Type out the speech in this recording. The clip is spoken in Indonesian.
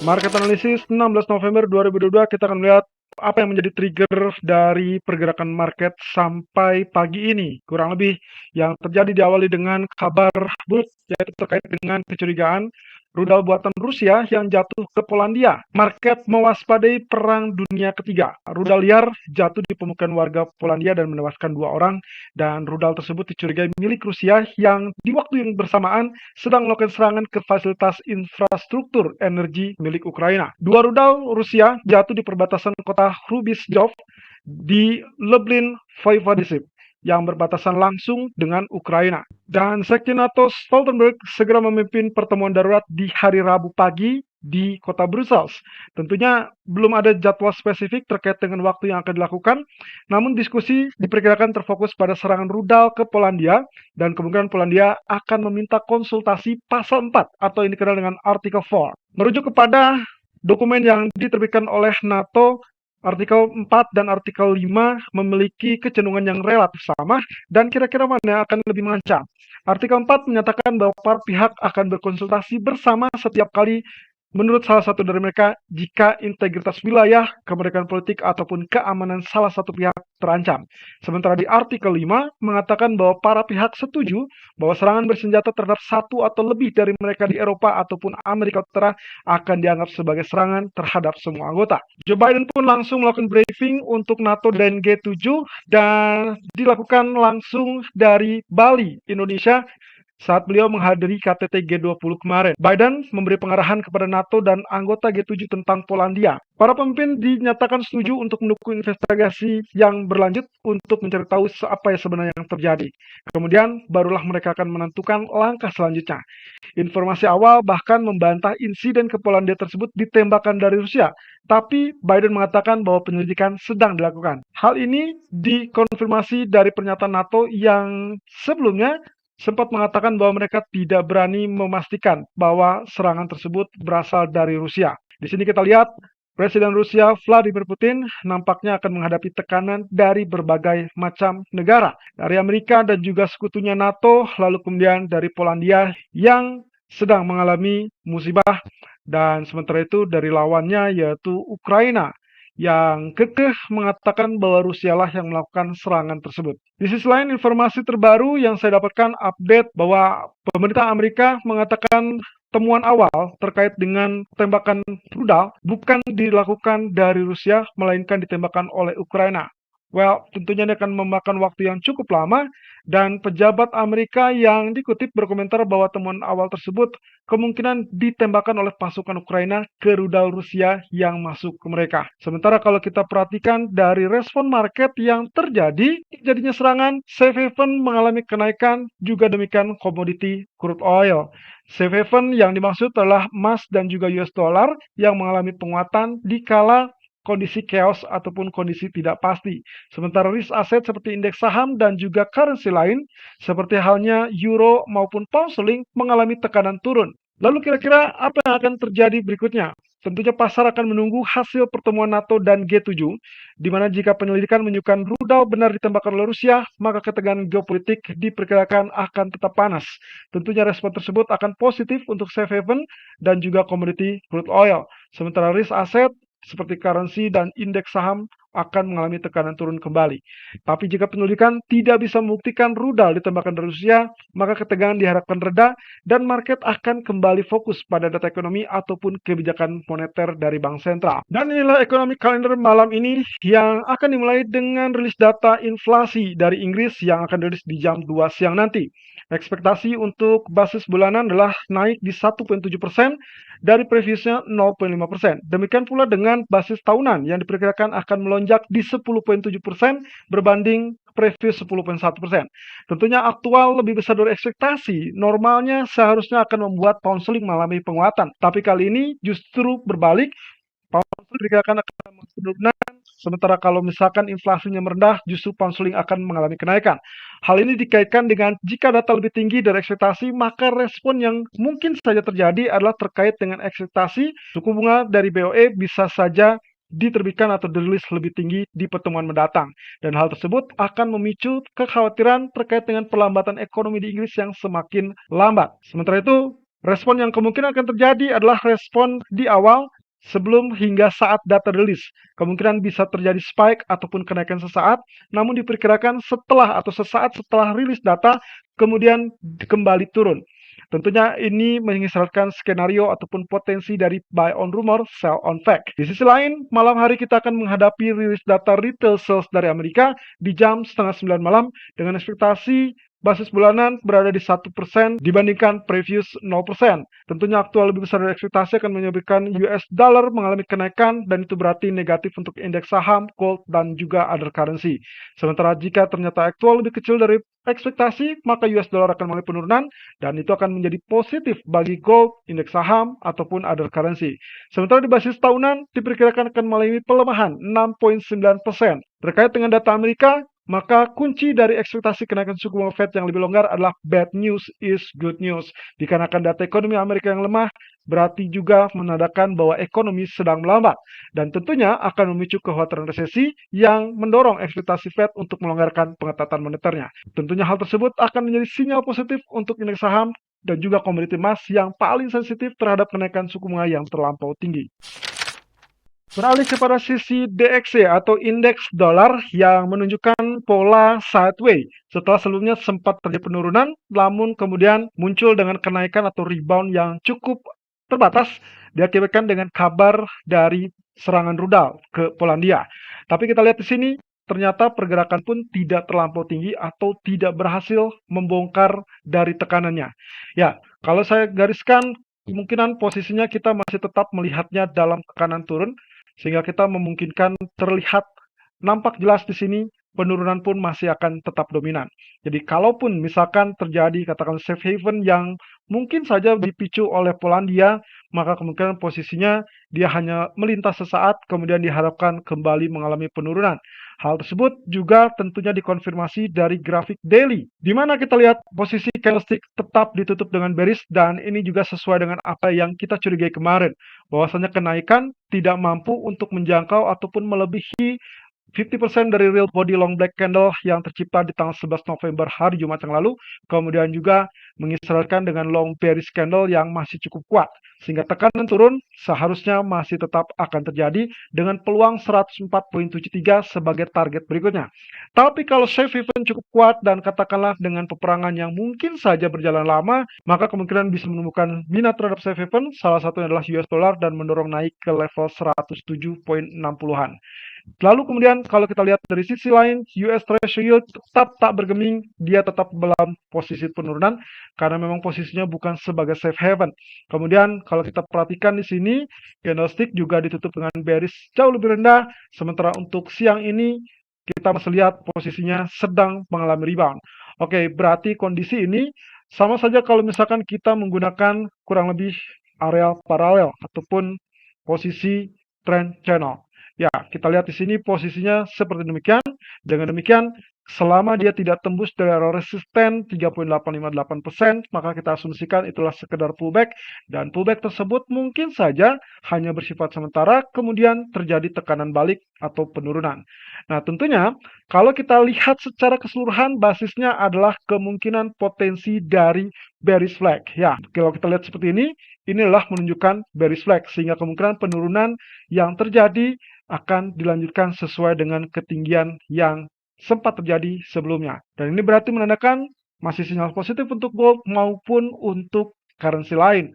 Market Analysis 16 November 2022 kita akan melihat apa yang menjadi trigger dari pergerakan market sampai pagi ini. Kurang lebih yang terjadi diawali dengan kabar buruk yaitu terkait dengan kecurigaan rudal buatan Rusia yang jatuh ke Polandia. Market mewaspadai perang dunia ketiga. Rudal liar jatuh di pemukiman warga Polandia dan menewaskan 2 orang, dan rudal tersebut dicurigai milik Rusia yang di waktu yang bersamaan sedang melakukan serangan ke fasilitas infrastruktur energi milik Ukraina. 2 rudal Rusia jatuh di perbatasan kota Hrubieszov di Lublin Voivodeship yang berbatasan langsung dengan Ukraina. Dan Sekjen NATO Stoltenberg segera memimpin pertemuan darurat di hari Rabu pagi di kota Brussels. Tentunya belum ada jadwal spesifik terkait dengan waktu yang akan dilakukan, namun diskusi diperkirakan terfokus pada serangan rudal ke Polandia, dan kemungkinan Polandia akan meminta konsultasi pasal 4 atau yang dikenal dengan Article 4. Merujuk kepada dokumen yang diterbitkan oleh NATO, Artikel 4 dan Artikel 5 memiliki kecenderungan yang relatif sama, dan kira-kira mana yang akan lebih mengancam. Artikel 4 menyatakan bahwa para pihak akan berkonsultasi bersama setiap kali menurut salah satu dari mereka jika integritas wilayah, kemerdekaan politik, ataupun keamanan salah satu pihak terancam. Sementara di Artikel 5 mengatakan bahwa para pihak setuju bahwa serangan bersenjata terhadap satu atau lebih dari mereka di Eropa ataupun Amerika Utara akan dianggap sebagai serangan terhadap semua anggota. Joe Biden pun langsung melakukan briefing untuk NATO dan G7 dan dilakukan langsung dari Bali, Indonesia, saat beliau menghadiri KTT G20 kemarin. Biden memberi pengarahan kepada NATO dan anggota G7 tentang Polandia. Para pemimpin dinyatakan setuju untuk mendukung investigasi yang berlanjut untuk mencari tahu apa yang sebenarnya yang terjadi. Kemudian barulah mereka akan menentukan langkah selanjutnya. Informasi awal bahkan membantah insiden ke Polandia tersebut ditembakkan dari Rusia, tapi Biden mengatakan bahwa penyelidikan sedang dilakukan. Hal ini dikonfirmasi dari pernyataan NATO yang sebelumnya sempat mengatakan bahwa mereka tidak berani memastikan bahwa serangan tersebut berasal dari Rusia. Di sini kita lihat Presiden Rusia Vladimir Putin nampaknya akan menghadapi tekanan dari berbagai macam negara, dari Amerika dan juga sekutunya NATO, lalu kemudian dari Polandia yang sedang mengalami musibah, dan sementara itu dari lawannya yaitu Ukraina yang kekeh mengatakan bahwa Rusialah yang melakukan serangan tersebut. Di sisi lain, informasi terbaru yang saya dapatkan update bahwa pemerintah Amerika mengatakan temuan awal terkait dengan tembakan rudal bukan dilakukan dari Rusia, melainkan ditembakkan oleh Ukraina. Well, tentunya ini akan memakan waktu yang cukup lama, dan pejabat Amerika yang dikutip berkomentar bahwa temuan awal tersebut kemungkinan ditembakkan oleh pasukan Ukraina ke rudal Rusia yang masuk ke mereka. Sementara kalau kita perhatikan dari respon market yang terjadinya serangan, safe haven mengalami kenaikan, juga demikian komoditi crude oil. Safe haven yang dimaksud adalah emas dan juga US dollar yang mengalami penguatan di kala kondisi chaos ataupun kondisi tidak pasti. Sementara risk aset seperti indeks saham dan juga currency lain seperti halnya euro maupun pound sterling mengalami tekanan turun. Lalu kira-kira apa yang akan terjadi berikutnya? Tentunya pasar akan menunggu hasil pertemuan NATO dan G7, di mana jika penyelidikan menunjukkan rudal benar ditembakkan oleh Rusia, maka ketegangan geopolitik diperkirakan akan tetap panas. Tentunya respon tersebut akan positif untuk safe haven dan juga komoditi crude oil. Sementara risk aset seperti currency dan indeks saham akan mengalami tekanan turun kembali. Tapi jika penyelidikan tidak bisa membuktikan rudal ditembakkan dari Rusia, maka ketegangan diharapkan reda dan market akan kembali fokus pada data ekonomi ataupun kebijakan moneter dari bank sentral. Dan inilah ekonomi kalender malam ini yang akan dimulai dengan rilis data inflasi dari Inggris yang akan dirilis di jam 2 siang nanti. Ekspektasi untuk basis bulanan adalah naik di 1,7% dari previusnya 0,5%. Demikian pula dengan basis tahunan yang diperkirakan akan melonjak di 10,7% berbanding previous 10,1%. Tentunya aktual lebih besar dari ekspektasi. Normalnya seharusnya akan membuat pound sterling mengalami penguatan, tapi kali ini justru berbalik. Pound sterling diperkirakan akan mengalami penurunan, sementara kalau misalkan inflasinya merendah, justru pound sterling akan mengalami kenaikan. Hal ini dikaitkan dengan jika data lebih tinggi dari ekspektasi, maka respon yang mungkin saja terjadi adalah terkait dengan ekspektasi suku bunga dari BOE bisa saja diterbitkan atau dirilis lebih tinggi di pertemuan mendatang. Dan hal tersebut akan memicu kekhawatiran terkait dengan perlambatan ekonomi di Inggris yang semakin lambat. Sementara itu, Respon yang kemungkinan akan terjadi adalah respon di awal sebelum hingga saat data rilis. Kemungkinan bisa terjadi spike ataupun kenaikan sesaat, namun diperkirakan setelah atau sesaat setelah rilis data kemudian kembali turun. Tentunya ini mengisyaratkan skenario ataupun potensi dari buy on rumor, sell on fact. Di sisi lain, malam hari kita akan menghadapi rilis data retail sales dari Amerika di jam setengah 9 malam dengan ekspektasi basis bulanan berada di 1% dibandingkan previous 0%. Tentunya aktual lebih besar dari ekspektasi akan menyebabkan US dollar mengalami kenaikan dan itu berarti negatif untuk indeks saham, gold, dan juga other currency. Sementara jika ternyata aktual lebih kecil dari ekspektasi, maka US dollar akan mengalami penurunan dan itu akan menjadi positif bagi gold, indeks saham, ataupun other currency. Sementara di basis tahunan diperkirakan akan mengalami pelemahan 6,9%. Terkait dengan data Amerika, maka kunci dari ekspektasi kenaikan suku bunga Fed yang lebih longgar adalah bad news is good news. Dikarenakan data ekonomi Amerika yang lemah, berarti juga menandakan bahwa ekonomi sedang melambat. Dan tentunya akan memicu kekhawatiran resesi yang mendorong ekspektasi Fed untuk melonggarkan pengetatan moneternya. Tentunya hal tersebut akan menjadi sinyal positif untuk indeks saham dan juga komoditi emas yang paling sensitif terhadap kenaikan suku bunga yang terlampau tinggi. Beralih kepada sisi DXY atau indeks dolar yang menunjukkan pola sideways setelah sebelumnya sempat terjadi penurunan, namun kemudian muncul dengan kenaikan atau rebound yang cukup terbatas diakibatkan dengan kabar dari serangan rudal ke Polandia. Tapi kita lihat di sini, ternyata pergerakan pun tidak terlampau tinggi atau tidak berhasil membongkar dari tekanannya. Ya, kalau saya gariskan, kemungkinan posisinya kita masih tetap melihatnya dalam tekanan turun, sehingga kita memungkinkan terlihat nampak jelas di sini penurunan pun masih akan tetap dominan. Jadi kalaupun misalkan terjadi katakan safe haven yang mungkin saja dipicu oleh Polandia, maka kemungkinan posisinya dia hanya melintas sesaat kemudian diharapkan kembali mengalami penurunan. Hal tersebut juga tentunya dikonfirmasi dari grafik daily, di mana kita lihat posisi candlestick tetap ditutup dengan bearish dan ini juga sesuai dengan apa yang kita curigai kemarin, bahwasanya kenaikan tidak mampu untuk menjangkau ataupun melebihi 50% dari real body long black candle yang tercipta di tanggal 11 November hari Jumat yang lalu, kemudian juga mengisyaratkan dengan long bearish candle yang masih cukup kuat, sehingga tekanan turun seharusnya masih tetap akan terjadi dengan peluang 104.73 sebagai target berikutnya. Tapi kalau safe haven cukup kuat dan katakanlah dengan peperangan yang mungkin saja berjalan lama, maka kemungkinan bisa menemukan minat terhadap safe haven, salah satunya adalah US dollar dan mendorong naik ke level 107.60-an. Lalu kemudian kalau kita lihat dari sisi lain, US Treasury Yield tetap tak bergeming, dia tetap dalam posisi penurunan karena memang posisinya bukan sebagai safe haven. Kemudian kalau kita perhatikan di sini, candlestick juga ditutup dengan bearish jauh lebih rendah, sementara untuk siang ini kita masih lihat posisinya sedang mengalami rebound. Oke, berarti kondisi ini sama saja kalau misalkan kita menggunakan kurang lebih area paralel ataupun posisi trend channel. Ya, kita lihat di sini posisinya seperti demikian. Dengan demikian, selama dia tidak tembus dari area resisten 3.858%, maka kita asumsikan itulah sekedar pullback dan pullback tersebut mungkin saja hanya bersifat sementara, kemudian terjadi tekanan balik atau penurunan. Nah, tentunya kalau kita lihat secara keseluruhan basisnya adalah kemungkinan potensi dari bearish flag. Ya, kalau kita lihat seperti ini, inilah menunjukkan bearish flag sehingga kemungkinan penurunan yang terjadi akan dilanjutkan sesuai dengan ketinggian yang sempat terjadi sebelumnya. Dan ini berarti menandakan masih sinyal positif untuk gold maupun untuk currency lain.